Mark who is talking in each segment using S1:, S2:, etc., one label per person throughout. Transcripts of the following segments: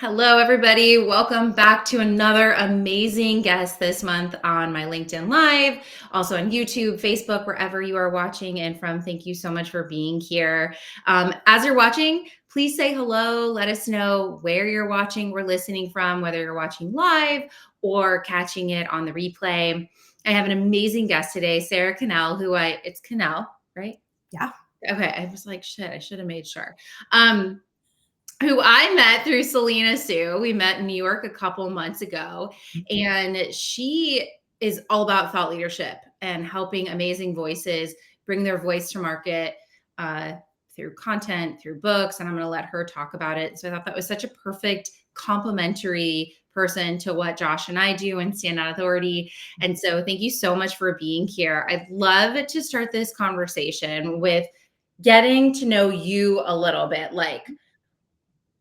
S1: Hello, everybody. Welcome back to another amazing guest this month on my LinkedIn Live, also on YouTube, Facebook, wherever you are watching and from. Thank you so much for being here. As you're watching, please say hello. Let us know where you're watching or listening from, whether you're watching live or catching it on the replay. I have an amazing guest today, Sara Connell, it's Connell, right?
S2: Yeah.
S1: Okay. I was like, shit, I should have made sure. Who I met through Selena Sue. We met in New York a couple months ago, and she is all about thought leadership and helping amazing voices bring their voice to market uh, through content, through books, and I'm going to let her talk about it. So I thought that was such a perfect complementary person to what Josh and I do in Stand Out Authority. And so thank you so much for being here. I'd love to start this conversation with getting to know you a little bit, like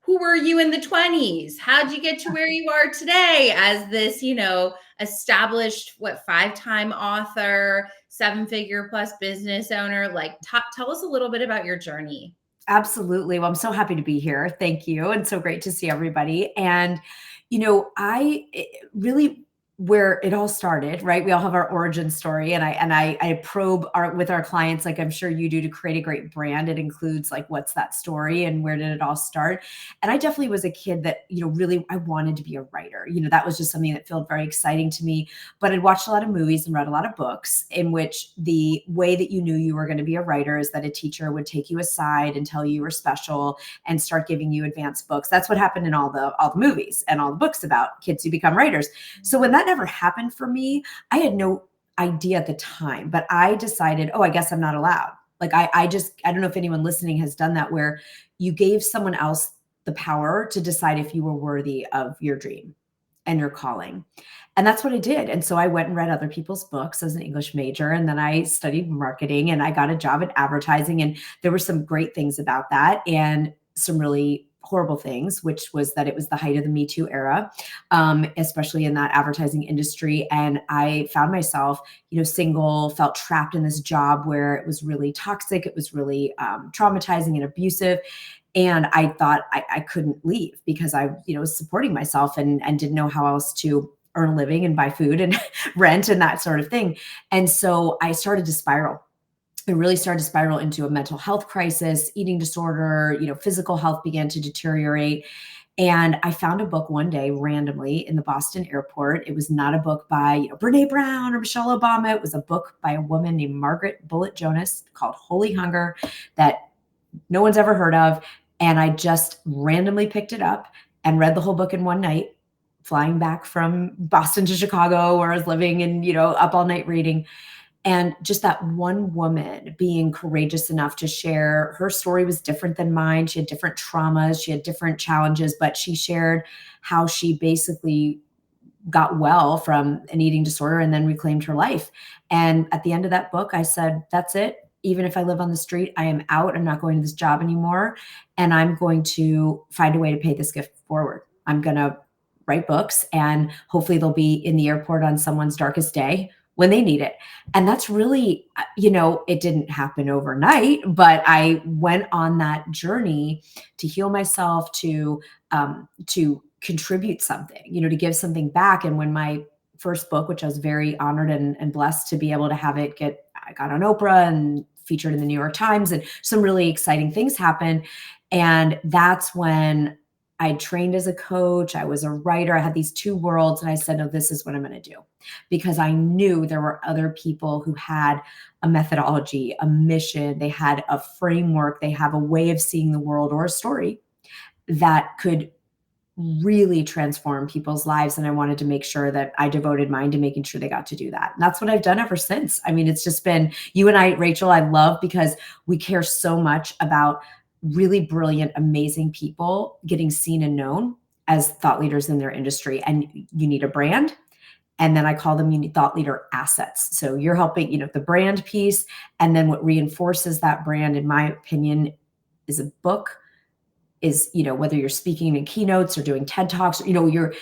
S1: who were you in the 20s? How'd you get to where you are today as this, established, five-time author, seven-figure plus business owner? Like, tell us a little bit about your journey.
S2: Absolutely. Well, I'm so happy to be here. Thank you. And so great to see everybody. And, really where it all started, right? We all have our origin story. And I probe with our clients, like I'm sure you do, to create a great brand. It includes like, what's that story and where did it all start? And I definitely was a kid that, really, I wanted to be a writer. That was just something that felt very exciting to me. But I'd watched a lot of movies and read a lot of books in which the way that you knew you were going to be a writer is that a teacher would take you aside and tell you were special and start giving you advanced books. That's what happened in all the movies and all the books about kids who become writers. So when that never happened for me, I had no idea at the time, but I decided, oh, I guess I'm not allowed. Like I don't know if anyone listening has done that, where you gave someone else the power to decide if you were worthy of your dream and your calling. And that's what I did. And so I went and read other people's books as an English major. And then I studied marketing and I got a job in advertising. And there were some great things about that and some really horrible things, which was that it was the height of the Me Too era, especially in that advertising industry. And I found myself, single, felt trapped in this job where it was really toxic. It was really traumatizing and abusive. And I thought I couldn't leave because I, was supporting myself and didn't know how else to earn a living and buy food and rent and that sort of thing. And so I started to spiral. It really started to spiral into a mental health crisis, eating disorder, physical health began to deteriorate. And I found a book one day randomly in the Boston airport. It was not a book by Brene Brown or Michelle Obama. It was a book by a woman named Margaret Bullitt Jonas called Holy Hunger that no one's ever heard of. And I just randomly picked it up and read the whole book in one night, flying back from Boston to Chicago, where I was living, and, up all night reading. And just that one woman being courageous enough to share her story was different than mine. She had different traumas, she had different challenges, but she shared how she basically got well from an eating disorder and then reclaimed her life. And at the end of that book, I said, that's it. Even if I live on the street, I am out. I'm not going to this job anymore. And I'm going to find a way to pay this gift forward. I'm going to write books and hopefully they'll be in the airport on someone's darkest day when they need it. And that's really, it didn't happen overnight, but I went on that journey to heal myself, to contribute something, to give something back. And when my first book, which I was very honored and blessed to be able to have it I got on Oprah and featured in the New York Times, and some really exciting things happened. And that's when I trained as a coach. I was a writer. I had these two worlds. And I said, no, this is what I'm going to do, because I knew there were other people who had a methodology, a mission. They had a framework. They have a way of seeing the world or a story that could really transform people's lives. And I wanted to make sure that I devoted mine to making sure they got to do that. And that's what I've done ever since. I mean, it's just been you and I, Rachel, I love, because we care so much about really brilliant, amazing people getting seen and known as thought leaders in their industry. And you need a brand. And then I call them unique thought leader assets. So you're helping, the brand piece. And then what reinforces that brand, in my opinion, is a book, is, whether you're speaking in keynotes or doing TED Talks, you're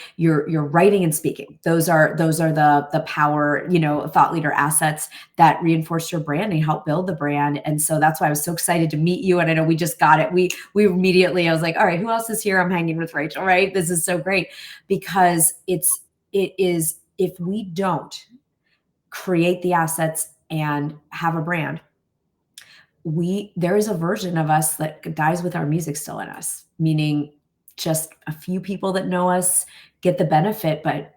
S2: writing and speaking. Those are the power, thought leader assets that reinforce your brand and help build the brand. And so that's why I was so excited to meet you. And I know we just got it. We immediately, I was like, all right, who else is here? I'm hanging with Rachel, right? This is so great because it is, if we don't create the assets and have a brand, there is a version of us that dies with our music still in us, meaning just a few people that know us get the benefit. But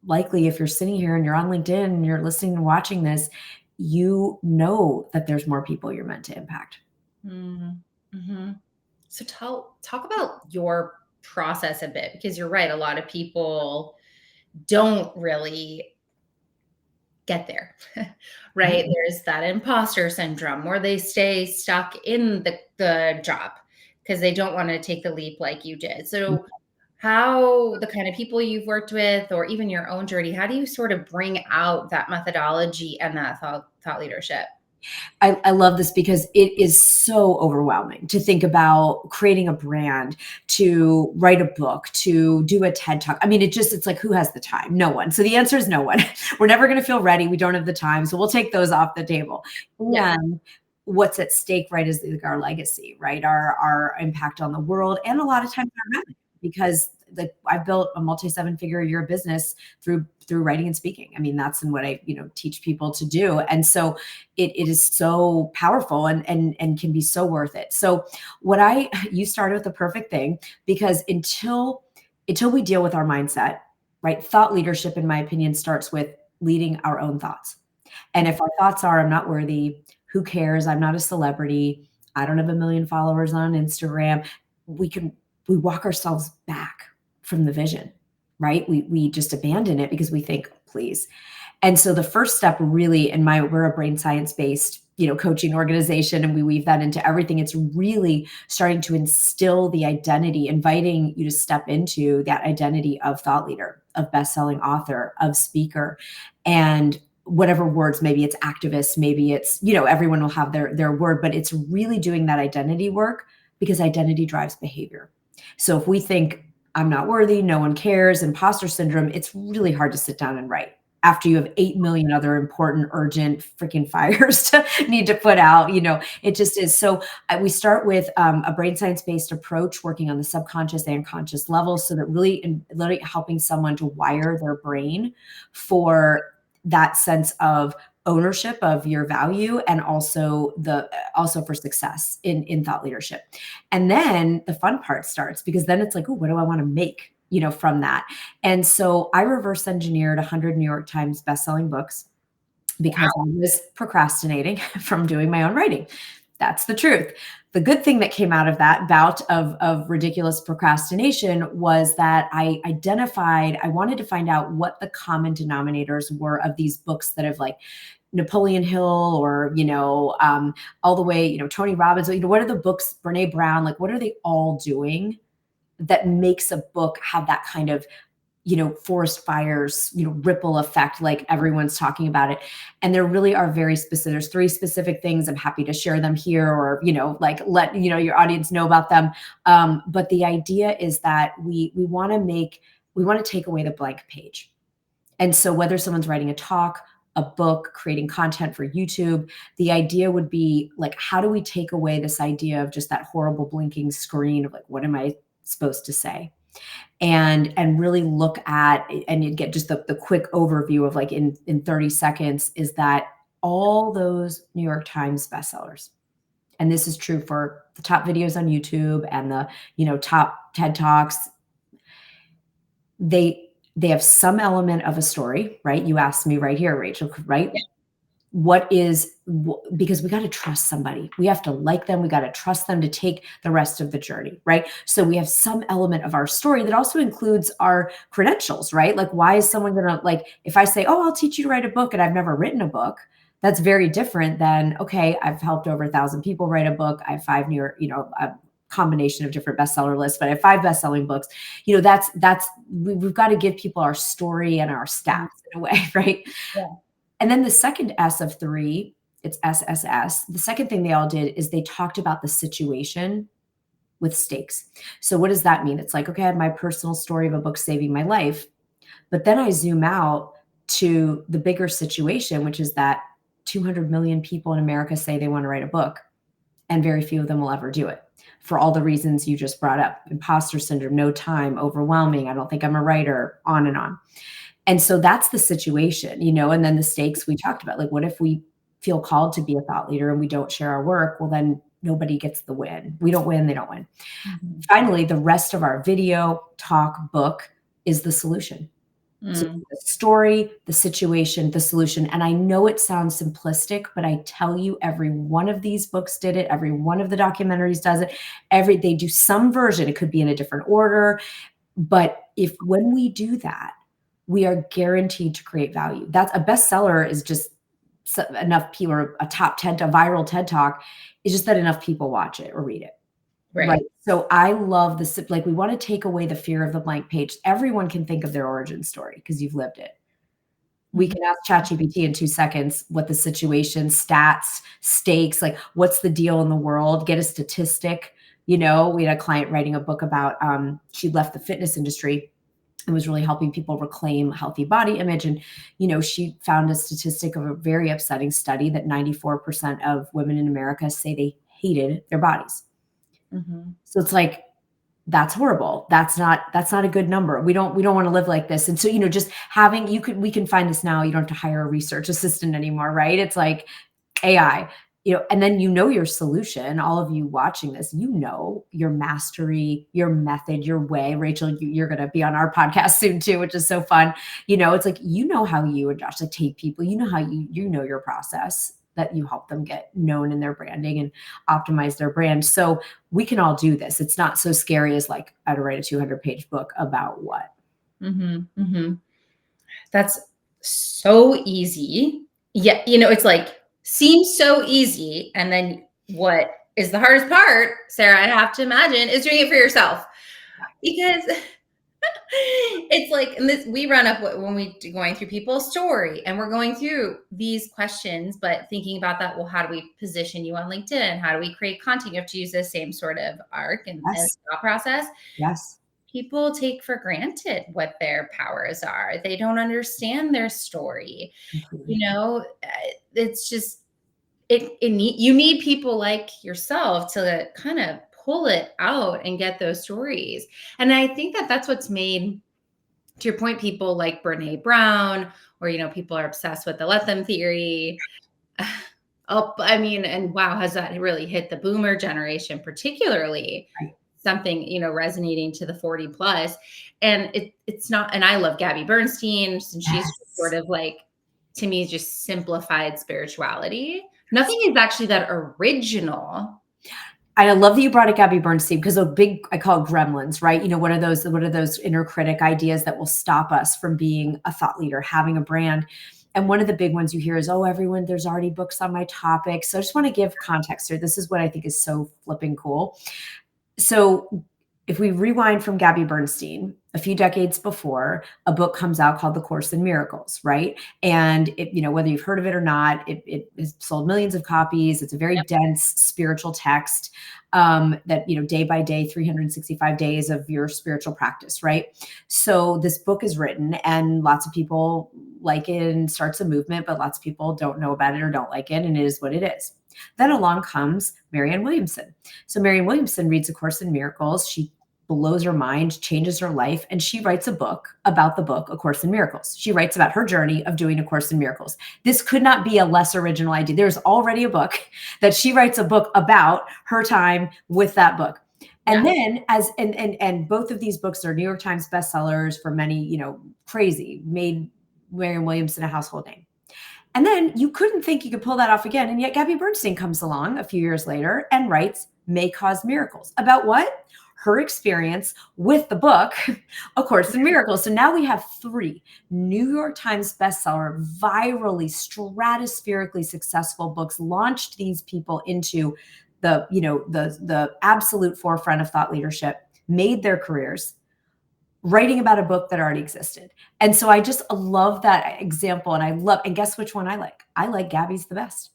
S2: likely if you're sitting here and you're on LinkedIn and you're listening and watching this, you know that there's more people you're meant to impact.
S1: Mm-hmm. So talk about your process a bit, because you're right. A lot of people don't really get there, right? There's that imposter syndrome where they stay stuck in the job because they don't want to take the leap like you did. So how the kind of people you've worked with, or even your own journey, how do you sort of bring out that methodology and that thought leadership?
S2: I love this because it is so overwhelming to think about creating a brand, to write a book, to do a TED Talk. I mean, it's like, who has the time? No one. So the answer is no one. We're never going to feel ready. We don't have the time. So we'll take those off the table.
S1: Yeah.
S2: And what's at stake, right, is like our legacy, right? Our impact on the world, and a lot of times our revenue, because I've built a multi-7-figure a year business through writing and speaking. I mean, that's what I, teach people to do. And so it is so powerful and can be so worth it. So you started with the perfect thing, because until we deal with our mindset, right? Thought leadership, in my opinion, starts with leading our own thoughts. And if our thoughts are, I'm not worthy, who cares? I'm not a celebrity, I don't have 1 million followers on Instagram, we walk ourselves back from the vision, right? We just abandon it because we think, please. And so the first step really, we're a brain science-based, coaching organization, and we weave that into everything. It's really starting to instill the identity, inviting you to step into that identity of thought leader, of best-selling author, of speaker, and whatever words, maybe it's activist, maybe it's, everyone will have their word, but it's really doing that identity work, because identity drives behavior. So if we think, I'm not worthy, no one cares, imposter syndrome, it's really hard to sit down and write after you have 8 million other important, urgent freaking fires to need to put out. It just is. So we start with a brain science-based approach, working on the subconscious and conscious levels, so that really helping someone to wire their brain for that sense of ownership of your value, and also for success in thought leadership. And then the fun part starts, because then it's like, oh, what do I want to make, from that? And so I reverse engineered 100 New York Times bestselling books, because I was procrastinating from doing my own writing. That's the truth. The good thing that came out of that bout of ridiculous procrastination was that I wanted to find out what the common denominators were of these books that have, like, Napoleon Hill, or, all the way, Tony Robbins, what are the books, Brene Brown, like, what are they all doing that makes a book have that kind of, forest fires, ripple effect, like everyone's talking about it. And there really are very specific, there's 3 specific things. I'm happy to share them here, or, like, let, your audience know about them. But the idea is that we want to take away the blank page. And so whether someone's writing a talk, a book, creating content for YouTube, the idea would be, like, how do we take away this idea of just that horrible blinking screen of, like, what am I supposed to say? And really look at, and you get just the quick overview of, like, in 30 seconds, is that all those New York Times bestsellers, and this is true for the top videos on YouTube and the, top TED Talks, they have some element of a story, right? You asked me right here, Rachel, right?
S1: Yeah.
S2: Because we got to trust somebody. We have to like them. We got to trust them to take the rest of the journey, right? So we have some element of our story that also includes our credentials, right? Like, why is someone going to, like, if I say, oh, I'll teach you to write a book, and I've never written a book, that's very different than, okay, I've helped over 1,000 people write a book. I have 5 New York, a combination of different bestseller lists, but I have 5 best-selling books. We've got to give people our story and our stats in a way, right?
S1: Yeah.
S2: And then the second S of 3, it's SSS. The second thing they all did is they talked about the situation with stakes. So what does that mean? It's like, okay, I have my personal story of a book saving my life, but then I zoom out to the bigger situation, which is that 200 million people in America say they want to write a book, and very few of them will ever do it for all the reasons you just brought up: imposter syndrome, no time, overwhelming, I don't think I'm a writer, on and on. And so that's the situation, and then the stakes we talked about. Like, what if we feel called to be a thought leader and we don't share our work? Well, then nobody gets the win. We don't win, they don't win.
S1: Mm-hmm.
S2: Finally, the rest of our video, talk, book is the solution. So the story, the situation, the solution. And I know it sounds simplistic, but I tell you, every one of these books did it. Every one of the documentaries does it. They do some version. It could be in a different order. But when we do that, we are guaranteed to create value. That's a bestseller is just enough people, or a top 10, a viral TED Talk is just that enough people watch it or read it. Right. So I love this. Like, we want to take away the fear of the blank page. Everyone can think of their origin story because you've lived it. We can ask ChatGPT in 2 seconds what the situation, stats, stakes, like what's the deal in the world, get a statistic. We had a client writing a book about, she left the fitness industry and was really helping people reclaim healthy body image. And, she found a statistic of a very upsetting study that 94% of women in America say they hated their bodies. Mm-hmm. So it's like, that's horrible. That's not a good number. We don't want to live like this. And so, just having, we can find this now. You don't have to hire a research assistant anymore, right? It's like AI, and then your solution. All of you watching this, your mastery, your method, your way. Rachel, you're going to be on our podcast soon too, which is so fun. It's like, how you and Josh take people, how your process, that you help them get known in their branding and optimize their brand. So we can all do this. It's not so scary as like, I had to write a 200-page book about what.
S1: Mm-hmm. Mm-hmm. That's so easy. Yeah. It's like, seems so easy. And then what is the hardest part, Sarah, I have to imagine, is doing it for yourself. Because it's like, and we run up when we going through people's story and we're going through these questions, but thinking about that, well, how do we position you on LinkedIn? How do we create content? You have to use the same sort of arc and thought process.
S2: Yes.
S1: People take for granted what their powers are. They don't understand their story.
S2: Completely.
S1: It's just, you need people like yourself to kind of pull it out and get those stories. And I think that's what's made, to your point, people like Brene Brown, or, people are obsessed with the let them theory. And wow, has that really hit the boomer generation, particularly?
S2: Right.
S1: Something, resonating to the 40 plus. And it's not, and I love Gabby Bernstein, and she's sort of like, to me, just simplified spirituality. Nothing is actually that original.
S2: I love that you brought up Gabby Bernstein, because I call it gremlins, right? What are those inner critic ideas that will stop us from being a thought leader, having a brand? And one of the big ones you hear is, oh, everyone, there's already books on my topic. So I just want to give context here. This is what I think is so flipping cool. So if we rewind from Gabby Bernstein, a few decades before, a book comes out called The Course in Miracles, right? And whether you've heard of it or not, it has sold millions of copies. It's a very dense spiritual text that, day by day, 365 days of your spiritual practice, right? So this book is written and lots of people like it and starts a movement, but lots of people don't know about it or don't like it, and it is what it is. Then along comes Marianne Williamson. So Marianne Williamson reads A Course in Miracles. She blows her mind, changes her life, and she writes a book about the book, A Course in Miracles. She writes about her journey of doing A Course in Miracles. This could not be a less original idea. There's already a book that she writes a book about her time with that book. And then and both of these books are New York Times bestsellers for many, crazy, made Marianne Williamson a household name. And then you couldn't think you could pull that off again. And yet Gabby Bernstein comes along a few years later and writes May Cause Miracles. About what? Her experience with the book, A Course in Miracles. So now we have 3 New York Times bestseller, virally, stratospherically successful books, launched these people into the absolute forefront of thought leadership, made their careers, writing about a book that already existed. And so I just love that example. And guess which one I like? I like Gabby's the best.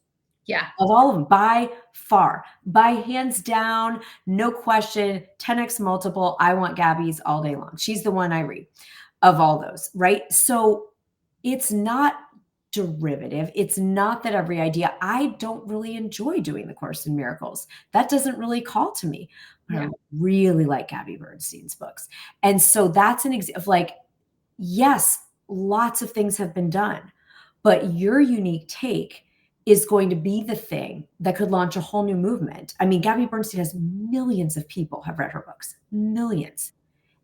S1: Yeah.
S2: Of all of them, by far, by hands down, no question, 10x multiple. I want Gabby's all day long. She's the one I read of all those, right? So it's not derivative. It's not that every idea, I don't really enjoy doing the Course in Miracles. That doesn't really call to me. But I
S1: Yeah.
S2: really like Gabby Bernstein's books. And so that's an example of like, yes, lots of things have been done, but your unique take is going to be the thing that could launch a whole new movement. I mean, Gabby Bernstein has millions of people have read her books, millions.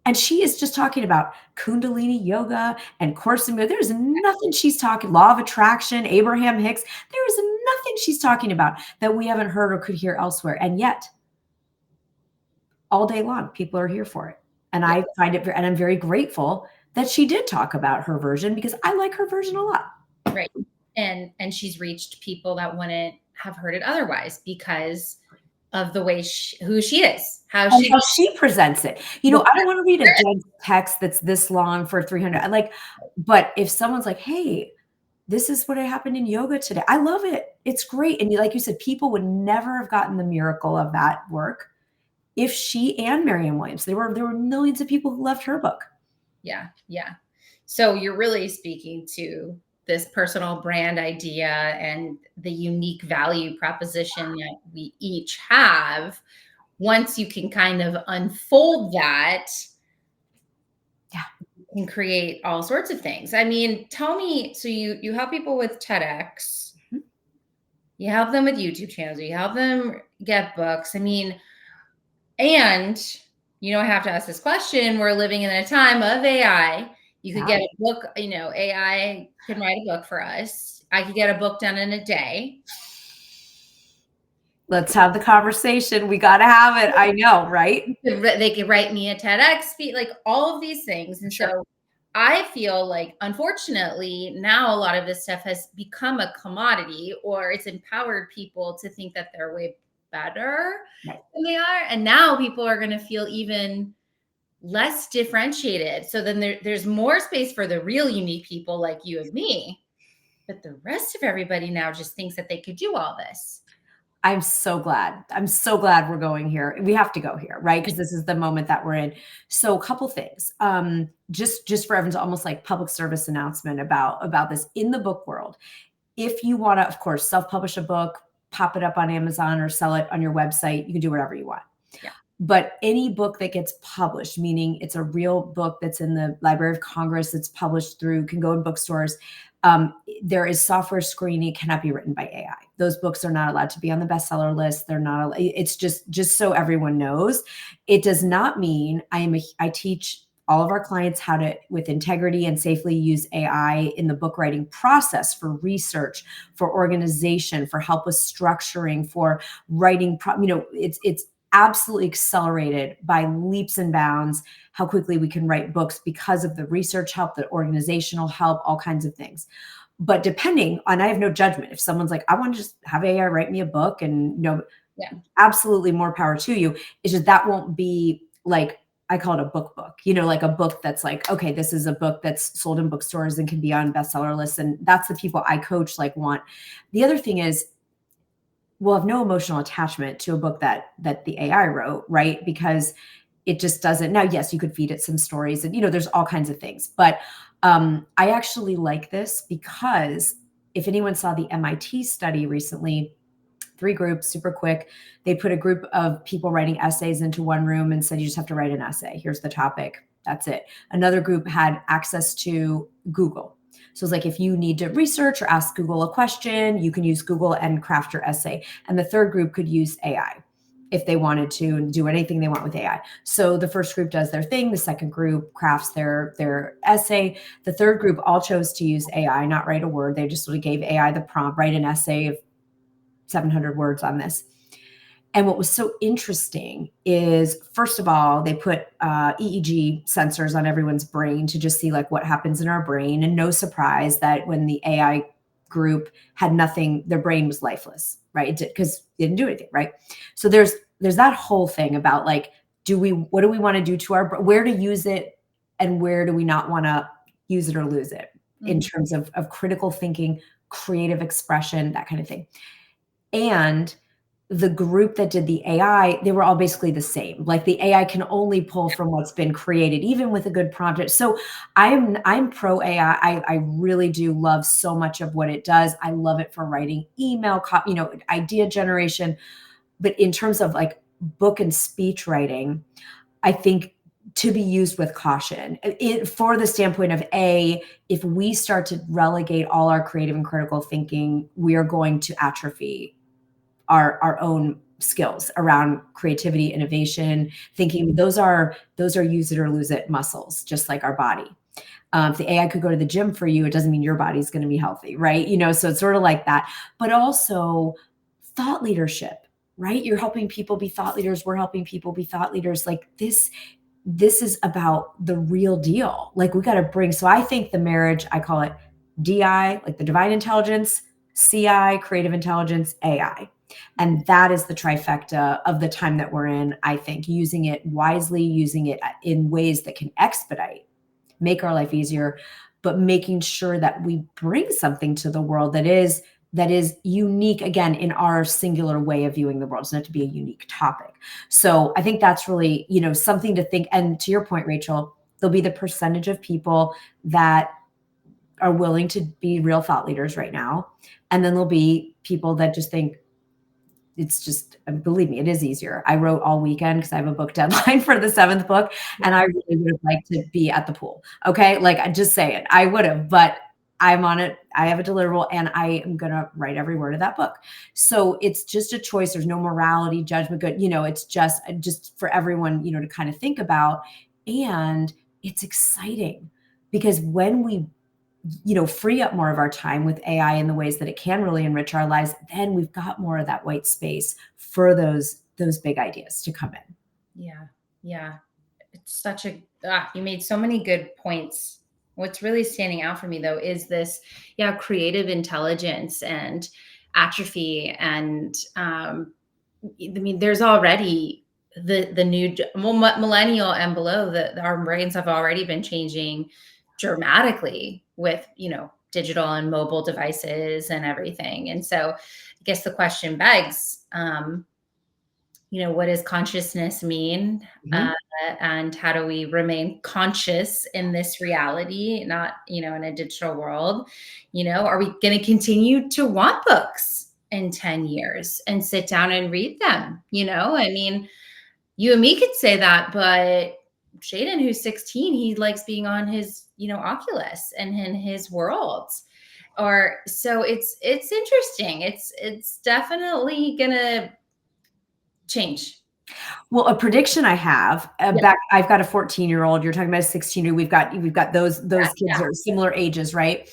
S2: And she is just talking about Kundalini yoga and Course in Miracles. There's nothing she's talking, law of attraction, Abraham Hicks. There is nothing she's talking about that we haven't heard or could hear elsewhere. And yet, all day long, people are here for it. And
S1: Yeah.
S2: I find it, and I'm very grateful that she did talk about her version because I like her version a lot.
S1: Right. And she's reached people that wouldn't have heard it otherwise because of the way who she is, how
S2: And
S1: she
S2: how she presents it. You know, I don't want to read a dense text that's this long for 300. Like, but if someone's like, hey, this is what happened in yoga today. I love it. It's great. And like you said, people would never have gotten the miracle of that work if she and Marianne Williams, there were millions of people who loved her book.
S1: Yeah. Yeah. So you're really speaking to this personal brand idea and the unique value proposition that we each have. Once you can kind of unfold that,
S2: Yeah,
S1: you can create all sorts of things. I mean, tell me, so you help people with TEDx,
S2: Mhm.
S1: you help them with YouTube channels, you help them get books. I mean, and I have to ask this question. We're living in a time of AI. You could
S2: Yeah.
S1: get a book, AI can write a book for us. I could get a book done in a day.
S2: Let's have the conversation. We got to have it. I know, right?
S1: They could write me a TEDx speech, like all of these things. And
S2: Sure.
S1: so I feel like, unfortunately, now a lot of this stuff has become a commodity, or it's empowered people to think that they're way better
S2: Right.
S1: than they are. And now people are going to feel even less differentiated. So then there's more space for the real unique people like you and me. But the rest of everybody now just thinks that they could do all this.
S2: I'm so glad. I'm so glad we're going here. We have to go here, right? Because this is the moment that we're in. So a couple things. Just for everyone's almost like public service announcement about this in the book world. If you want to, of course, self-publish a book, pop it up on Amazon or sell it on your website, you can do whatever you want.
S1: Yeah.
S2: But any book that gets published, meaning it's a real book that's in the Library of Congress, that's published through, can go in bookstores. There is software screening, cannot be written by AI. Those books are not allowed to be on the bestseller list. They're not. It's just so everyone knows. It does not mean I teach all of our clients how to, with integrity and safely, use AI in the book writing process for research, for organization, for help with structuring, for writing. It's absolutely accelerated by leaps and bounds how quickly we can write books because of the research help, the organizational help, all kinds of things. But depending on, I have no judgment. If someone's like, I want to just have AI write me a book, and
S1: Yeah.
S2: absolutely more power to you. It's just that won't be like, I call it a book, like a book that's like, okay, this is a book that's sold in bookstores and can be on bestseller lists. And that's the people I coach want. The other thing is, we'll have no emotional attachment to a book that the AI wrote, right? Because it just doesn't. Now, yes, you could feed it some stories and, there's all kinds of things. But I actually like this because if anyone saw the MIT study recently, 3 groups, super quick. They put a group of people writing essays into one room and said, you just have to write an essay. Here's the topic. That's it. Another group had access to Google. So it's like, if you need to research or ask Google a question, you can use Google and craft your essay. And the third group could use AI if they wanted to and do anything they want with AI. So the first group does their thing. The second group crafts their essay. The third group all chose to use AI, not write a word. They just sort of gave AI the prompt, write an essay of 700 words on this. And what was so interesting is, first of all, they put EEG sensors on everyone's brain to just see like what happens in our brain. And no surprise that when the AI group had nothing, their brain was lifeless, right? Because it didn't do anything, right? So there's that whole thing about like, what do we want to do to where to use it and where do we not want to use it or lose it in terms of critical thinking, creative expression, that kind of thing. And the group that did the AI, they were all basically the same. Like the AI can only pull from what's been created, even with a good prompt. So I'm pro AI. I really do love so much of what it does. I love it for writing email, idea generation. But in terms of like book and speech writing, I think to be used with caution for the standpoint of if we start to relegate all our creative and critical thinking, we are going to atrophy our own skills around creativity, innovation, thinking. Those are use it or lose it muscles, just like our body. If the AI could go to the gym for you, it doesn't mean your body's going to be healthy, right? So it's sort of like that. But also thought leadership, right? You're helping people be thought leaders. We're helping people be thought leaders. Like this is about the real deal. Like we got to bring, so I think the marriage, I call it DI, like the divine intelligence, CI, creative intelligence, AI. And that is the trifecta of the time that we're in, I think, using it wisely, using it in ways that can expedite, make our life easier, but making sure that we bring something to the world that is unique, again, in our singular way of viewing the world. It's not to be a unique topic. So I think that's really, something to think. And to your point, Rachel, there'll be the percentage of people that are willing to be real thought leaders right now. And then there'll be people that just think, it's just, believe me, it is easier. I wrote all weekend because I have a book deadline for the 7th book, and I really would have liked to be at the pool. Okay. Like I just say it, I would have, but I'm on it. I have a deliverable and I am going to write every word of that book. So it's just a choice. There's no morality, judgment, good. It's just for everyone, to kind of think about. And it's exciting because when we free up more of our time with AI in the ways that it can really enrich our lives, then we've got more of that white space for those big ideas to come in.
S1: Yeah. Yeah. It's such you made so many good points. What's really standing out for me though is this, creative intelligence and atrophy. And there's already the new millennial and below, that our brains have already been changing dramatically with digital and mobile devices and everything. And so I guess the question begs, what does consciousness mean?
S2: Mm-hmm.
S1: And how do we remain conscious in this reality, not, in a digital world? Are we going to continue to want books in 10 years and sit down and read them? You and me could say that, but Shaden, who's 16, he likes being on his, Oculus and in his worlds. So it's interesting. It's definitely gonna change.
S2: Well, a prediction I have back, I've got a 14-year-old. You're talking about a 16-year. We've got those kids are similar ages, right?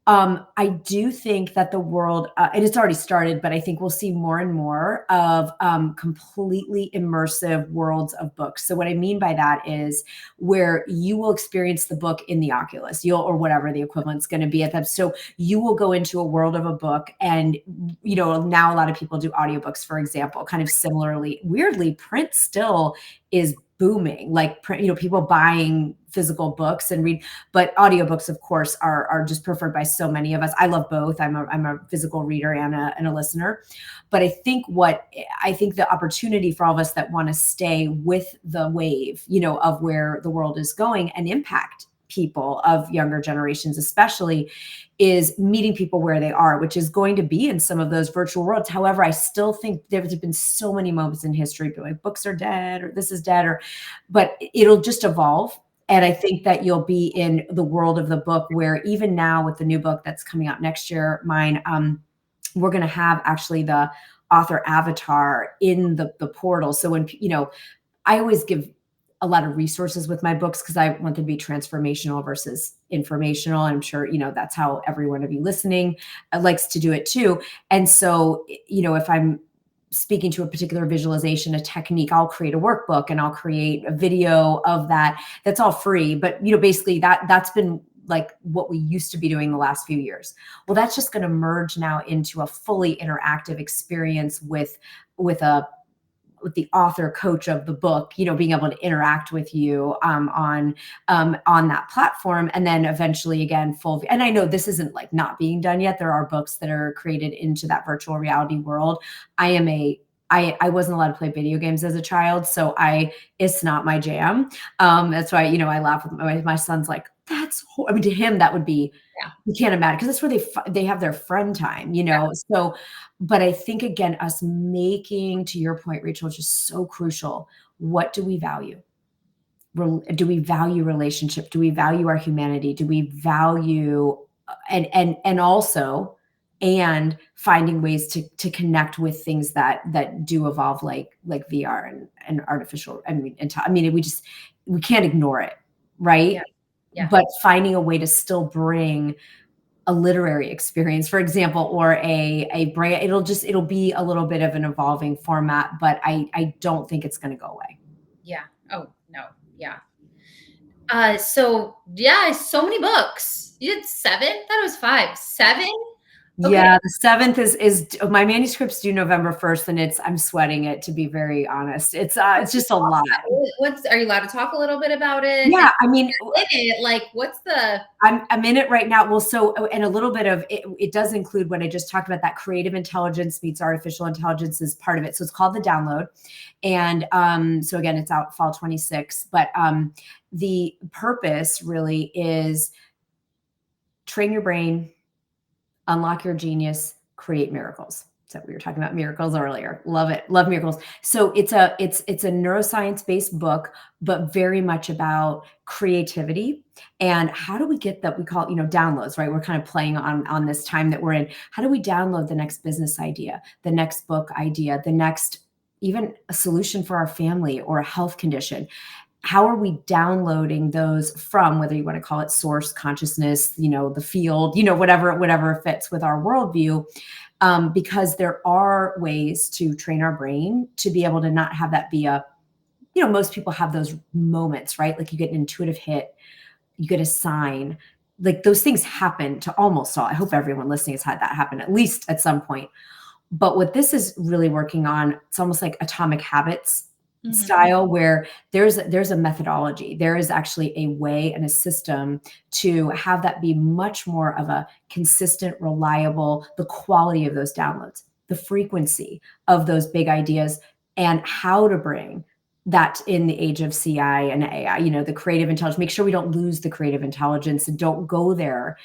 S2: I do think that the world, and it's already started, but I think we'll see more and more of completely immersive worlds of books. So what I mean by that is where you will experience the book in the Oculus, or whatever the equivalent's going to be at that. So you will go into a world of a book, and now a lot of people do audiobooks, for example, kind of similarly. Weirdly, print still is booming, like people buying physical books and read, but audiobooks of course are just preferred by so many of us. I love both. I'm a physical reader and a listener. But I think the opportunity for all of us that want to stay with the wave, of where the world is going and impact people of younger generations especially, is meeting people where they are, which is going to be in some of those virtual worlds. However, I still think there's been so many moments in history, like books are dead, or this is dead, but it'll just evolve. And I think that you'll be in the world of the book, where even now with the new book that's coming out next year, mine, we're going to have actually the author avatar in the portal. So when, I always give a lot of resources with my books because I want them to be transformational versus informational. I'm sure, that's how every one of you listening likes to do it too. And so, if I'm speaking to a particular visualization, a technique, I'll create a workbook and I'll create a video of that. That's all free. But, basically that's been like what we used to be doing the last few years. Well, that's just going to merge now into a fully interactive experience with a with the author coach of the book, being able to interact with you on that platform. And then eventually again, and I know this isn't like not being done yet. There are books that are created into that virtual reality world. I wasn't allowed to play video games as a child, so it's not my jam. That's why, I laugh with my son's like, I mean, to him, that would be,
S1: Yeah.
S2: you can't imagine, because that's where they have their friend time, So, but I think again, us making, to your point, Rachel, which is so crucial. What do we value? Do we value relationship? Do we value our humanity? Do we value and also finding ways to connect with things that do evolve, like VR and artificial. We can't ignore it, right?
S1: Yeah. Yeah.
S2: But finding a way to still bring a literary experience, for example, or a brand, it'll be a little bit of an evolving format, but I don't think it's going to go away.
S1: Yeah. Oh, no. Yeah. So many books. You did 7? I thought it was 5. 7? Okay.
S2: Yeah, the 7th is my manuscript's due November 1st, and I'm sweating it, to be very honest. It's just a lot.
S1: Are you allowed to talk a little bit about it?
S2: Yeah, I mean,
S1: like, what's the?
S2: I'm in it right now. Well, so, and a little bit of it, it does include what I just talked about, that creative intelligence meets artificial intelligence is part of it. So it's called The Download. And so again, it's out fall 26. But the purpose really is train your brain, unlock your genius, create miracles. So we were talking about miracles earlier. Love it. Love miracles. So it's a neuroscience-based book, but very much about creativity and how do we get that, we call it, downloads, right? We're kind of playing on this time that we're in. How do we download the next business idea, the next book idea, the next, even a solution for our family or a health condition? How are we downloading those from, whether you want to call it source consciousness, the field, whatever fits with our worldview? Because there are ways to train our brain to be able to not have that be most people have those moments, right? Like you get an intuitive hit, you get a sign, like those things happen to almost all. I hope everyone listening has had that happen at least at some point. But what this is really working on, it's almost like atomic habits style, where there's a methodology. There is actually a way and a system to have that be much more of a consistent, reliable, the quality of those downloads, the frequency of those big ideas, and how to bring that in the age of CI and AI, the creative intelligence, make sure we don't lose the creative intelligence and don't go there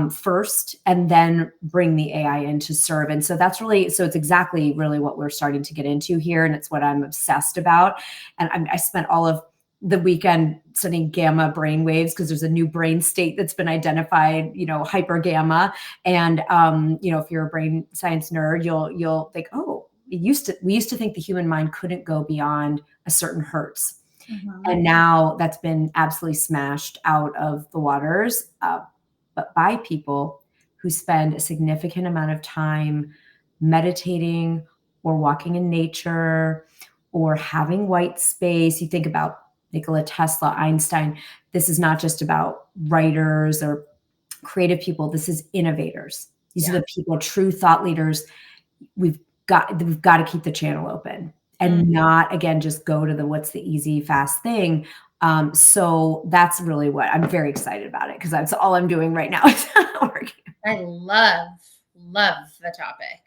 S2: first and then bring the AI in to serve. And so it's exactly really what we're starting to get into here. And it's what I'm obsessed about. And I spent all of the weekend studying gamma brain waves because there's a new brain state that's been identified, hyper gamma. And, if you're a brain science nerd, you'll think, oh, we used to think the human mind couldn't go beyond a certain hertz. And now that's been absolutely smashed out of the waters, but by people who spend a significant amount of time meditating or walking in nature or having white space. You think about Nikola Tesla, Einstein. This is not just about writers or creative people. This is innovators. These are the people, true thought leaders. We've got to keep the channel open and not, again, just go to what's the easy, fast thing. So that's really what I'm very excited about it, because that's all I'm doing right now.
S1: I love the topic.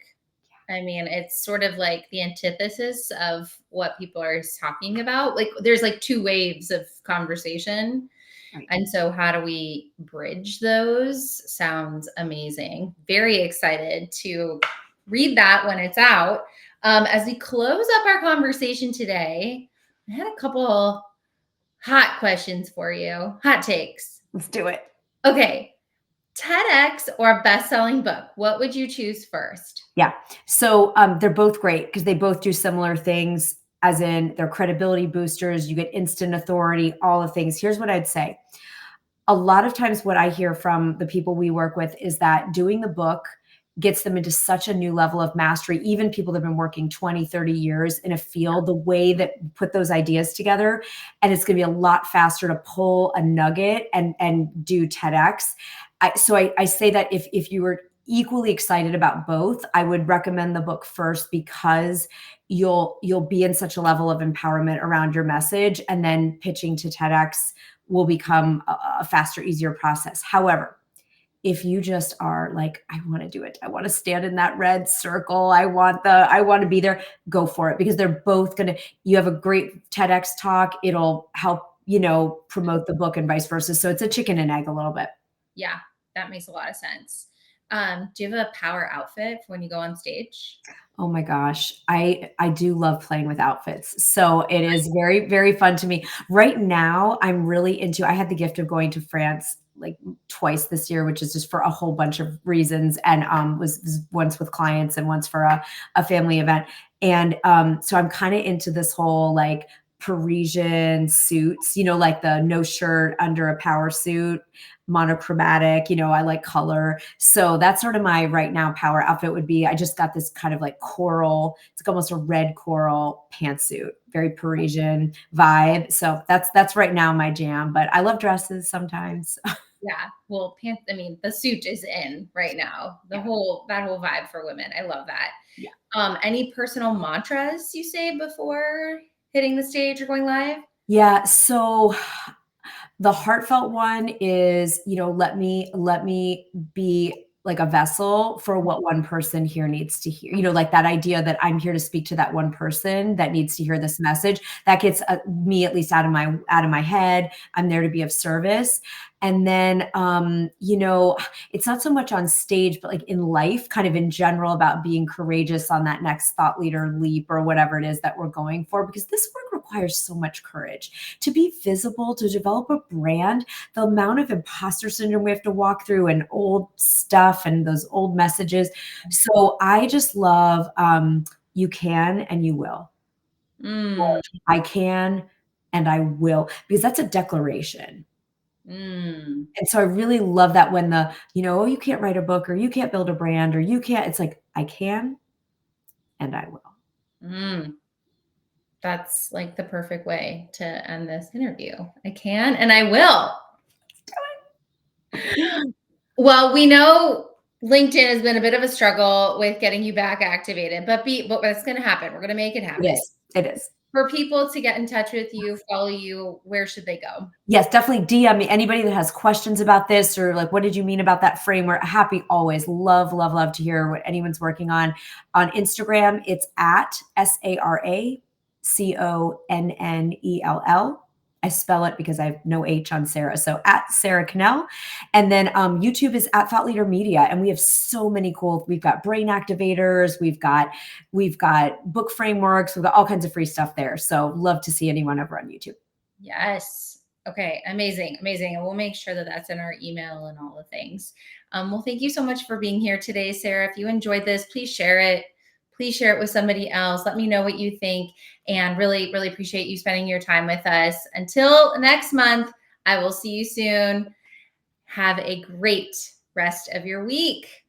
S1: I mean, it's sort of like the antithesis of what people are talking about. Like there's like 2 waves of conversation. Right. And so how do we bridge those? Sounds amazing. Very excited to read that when it's out. As we close up our conversation today, I had a couple hot questions for you. Hot takes.
S2: Let's do it.
S1: Okay. TEDx or best-selling book? What would you choose first?
S2: Yeah. So they're both great because they both do similar things, as in they're credibility boosters. You get instant authority, all the things. Here's what I'd say. A lot of times what I hear from the people we work with is that doing the book gets them into such a new level of mastery. Even people that have been working 20, 30 years in a field, the way that put those ideas together, and it's going to be a lot faster to pull a nugget and do TEDx. So I say that if you were equally excited about both. I would recommend the book first because you'll be in such a level of empowerment around your message, and then pitching to TEDx will become a faster, easier process. However, if you just are like, I want to do it, I want to stand in that red circle, I want to be there, go for it, because they're both going to, you have a great TEDx talk, it'll help, promote the book and vice versa. So it's a chicken and egg a little bit.
S1: Yeah, that makes a lot of sense. Do you have a power outfit for when you go on stage?
S2: Oh my gosh. I do love playing with outfits. So it is very, very fun to me. Right now, I'm really into, I had the gift of going to France like twice this year, which is just for a whole bunch of reasons. And was once with clients and once for a family event. And so I'm kind of into this whole like Parisian suits, like the no shirt under a power suit, monochromatic, I like color. So that's sort of my right now power outfit would be, I just got this kind of like coral, it's like almost a red coral pantsuit, very Parisian vibe. So that's right now my jam, but I love dresses sometimes.
S1: Yeah. Well, I mean, the suit is in right now. That whole vibe for women. I love that.
S2: Yeah.
S1: Any personal mantras you say before hitting the stage or going live?
S2: Yeah. So the heartfelt one is, let me be like a vessel for what one person here needs to hear. Like that idea that I'm here to speak to that one person that needs to hear this message. That gets me at least out of my head. I'm there to be of service. And then, it's not so much on stage, but like in life, kind of in general, about being courageous on that next thought leader leap or whatever it is that we're going for, because this work requires so much courage to be visible, to develop a brand, the amount of imposter syndrome we have to walk through and old stuff and those old messages. So I just love, you can and you will.
S1: Mm.
S2: I can and I will, because that's a declaration.
S1: Mm.
S2: And so I really love that when oh, you can't write a book or you can't build a brand or you can't, it's like, I can and I will.
S1: Mm. That's like the perfect way to end this interview. I can and I will. Well, we know LinkedIn has been a bit of a struggle with getting you back activated, but what's going to happen? We're going to make it happen.
S2: It is. It is.
S1: For people to get in touch with you, follow you, where should they go?
S2: Yes, definitely DM me. Anybody that has questions about this or like, what did you mean about that framework? Happy always. Love, love, love to hear what anyone's working on. On Instagram, it's at SaraConnell. I spell it because I have no H on Sarah. So at Sara Connell. And then YouTube is at Thought Leader Media. And we have so many cool, we've got brain activators, we've got book frameworks, we've got all kinds of free stuff there. So love to see anyone over on YouTube.
S1: Yes. Okay. Amazing. Amazing. And we'll make sure that that's in our email and all the things. Well, thank you so much for being here today, Sarah. If you enjoyed this, please share it. Please share it with somebody else. Let me know what you think, and really, really appreciate you spending your time with us. Until next month, I will see you soon. Have a great rest of your week.